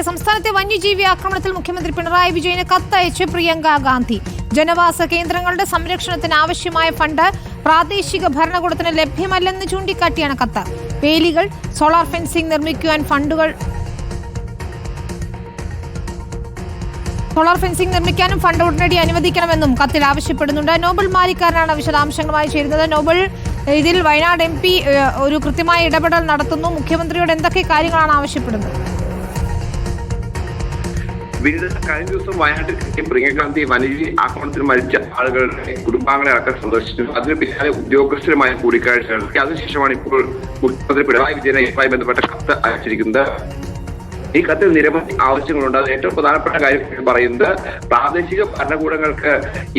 സംസ്ഥാനത്തെ വന്യജീവി ആക്രമണത്തിൽ മുഖ്യമന്ത്രി പിണറായി വിജയന് കത്തയച്ച് പ്രിയങ്ക ഗാന്ധി. ജനവാസ കേന്ദ്രങ്ങളുടെ സംരക്ഷണത്തിന് ആവശ്യമായ ഫണ്ട് പ്രാദേശിക ഭരണകൂടത്തിന് ലഭ്യമല്ലെന്ന് ചൂണ്ടിക്കാട്ടിയാണ് കത്ത്. വേലികൾ, സോളാർ ഫെൻസിംഗ് നിർമ്മിക്കാനും ഫണ്ട് ഉടനടി അനുവദിക്കണമെന്നും കത്തിൽ ആവശ്യപ്പെടുന്നുണ്ട്. നോബൽ മാരിക്കാരനാണ് വിശദാംശങ്ങളുമായി ചേരുന്നത്. നോബൽ, ഇതിൽ വയനാട് MP ഒരു കൃത്യമായ ഇടപെടൽ നടത്തുന്നു. മുഖ്യമന്ത്രിയോട് എന്തൊക്കെ കാര്യങ്ങളാണ് ആവശ്യപ്പെടുന്നത്? കഴിഞ്ഞ ദിവസം വയനാട്ടിൽ പ്രിയങ്ക ഗാന്ധി വന്യജീവി ആക്രമണത്തിൽ മരിച്ച ആളുകളുടെ കുടുംബാംഗങ്ങളെ അടക്കം സന്ദർശിച്ചു. അതിന് പിന്നാലെ ഉദ്യോഗസ്ഥരുമായ കൂടിക്കാഴ്ച നടത്തി. അതിനുശേഷമാണ് ഇപ്പോൾ മുഖ്യമന്ത്രി പിണറായി വിജയനെ ഇതുമായി ബന്ധപ്പെട്ട കത്ത് അയച്ചിരിക്കുന്നത്. ഈ കത്തിൽ നിരവധി ആവശ്യങ്ങളുണ്ട്. അത് ഏറ്റവും പ്രധാനപ്പെട്ട കാര്യം പറയുന്നത് പ്രാദേശിക ഭരണകൂടങ്ങൾക്ക്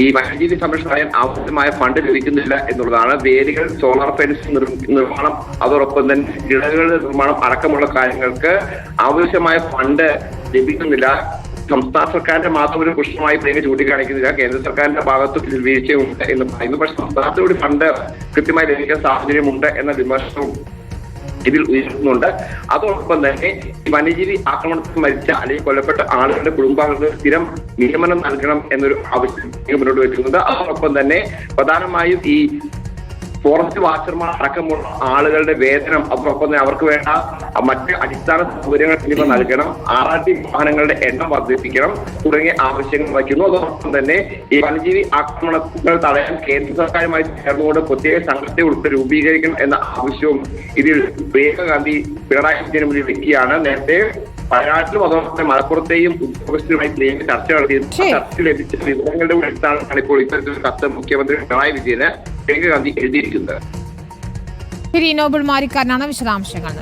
ഈ വന്യജീവി സംരക്ഷണം ചെയ്യാൻ ആവശ്യമായ ഫണ്ട് ലഭിക്കുന്നില്ല എന്നുള്ളതാണ്. വേലികൾ, സോളാർ ഫെൻസ് നിർമ്മാണം, അതോടൊപ്പം തന്നെ ഇടകളുടെ നിർമ്മാണം അടക്കമുള്ള കാര്യങ്ങൾക്ക് ആവശ്യമായ ഫണ്ട് ലഭിക്കുന്നില്ല. സംസ്ഥാന സർക്കാരിന്റെ മാത്രം ഒരു പ്രശ്നമായി പ്രിയങ്ക ചൂണ്ടിക്കാണിക്കുന്നില്ല. കേന്ദ്ര സർക്കാരിന്റെ ഭാഗത്തും ഇതിൽ വീഴ്ചയുണ്ട് എന്ന് പറയുന്നു. പക്ഷെ സംസ്ഥാനത്തോട് ഫണ്ട് കൃത്യമായി ലഭിക്കാൻ സാഹചര്യമുണ്ട് എന്ന വിമർശനവും ഇതിൽ ഉയർത്തുന്നുണ്ട്. അതോടൊപ്പം തന്നെ വന്യജീവി ആക്രമണത്തിൽ മരിച്ച അല്ലെങ്കിൽ കൊല്ലപ്പെട്ട ആളുകളുടെ കുടുംബാംഗങ്ങൾക്ക് സ്ഥിരം നിയമനം നൽകണം എന്നൊരു ആവശ്യം മുന്നോട്ട് വെച്ചിരുന്നത്. അതോടൊപ്പം തന്നെ പ്രധാനമായും ഈ ഫോറസ്റ്റ് വാച്ചർമാർ അടക്കമുള്ള ആളുകളുടെ വേതനം, അതോടൊപ്പം തന്നെ അവർക്ക് വേണ്ട മറ്റ് അടിസ്ഥാന സൗകര്യങ്ങൾ എന്നിവ നൽകണം, RRT വാഹനങ്ങളുടെ എണ്ണം വർദ്ധിപ്പിക്കണം തുടങ്ങിയ ആവശ്യങ്ങൾ വയ്ക്കുന്നു. അതോടൊപ്പം തന്നെ ഈ വന്യജീവി ആക്രമണങ്ങൾ തടയാൻ കേന്ദ്ര സർക്കാരുമായി ചേർന്നുകൊണ്ട് പ്രത്യേക സംഘത്തെ ഉൾപ്പെടെ രൂപീകരിക്കണം എന്ന ആവശ്യവും ഇതിൽ പ്രിയങ്ക ഗാന്ധി പിണറായി വിജയന് മുന്നിൽ വെക്കുകയാണ്. നേരത്തെ വയനാട്ടിലും അതോടൊപ്പം മലപ്പുറത്തെയും ഉദ്യോഗസ്ഥരുമായി പ്രിയങ്ക ചർച്ച നടത്തിയിരുന്നു. ചർച്ച ലഭിച്ച വിവരങ്ങളുടെ അടിസ്ഥാനത്തിലാണ് ഇപ്പോൾ ഇത്തരത്തിലൊരു കത്ത് മുഖ്യമന്ത്രി പിണറായി വിജയന് പ്രിയങ്ക ഗാന്ധി എഴുതിയിരിക്കുന്നത്. നോബൽ മാരിക്കാരനാണ് വിശദാംശങ്ങൾ.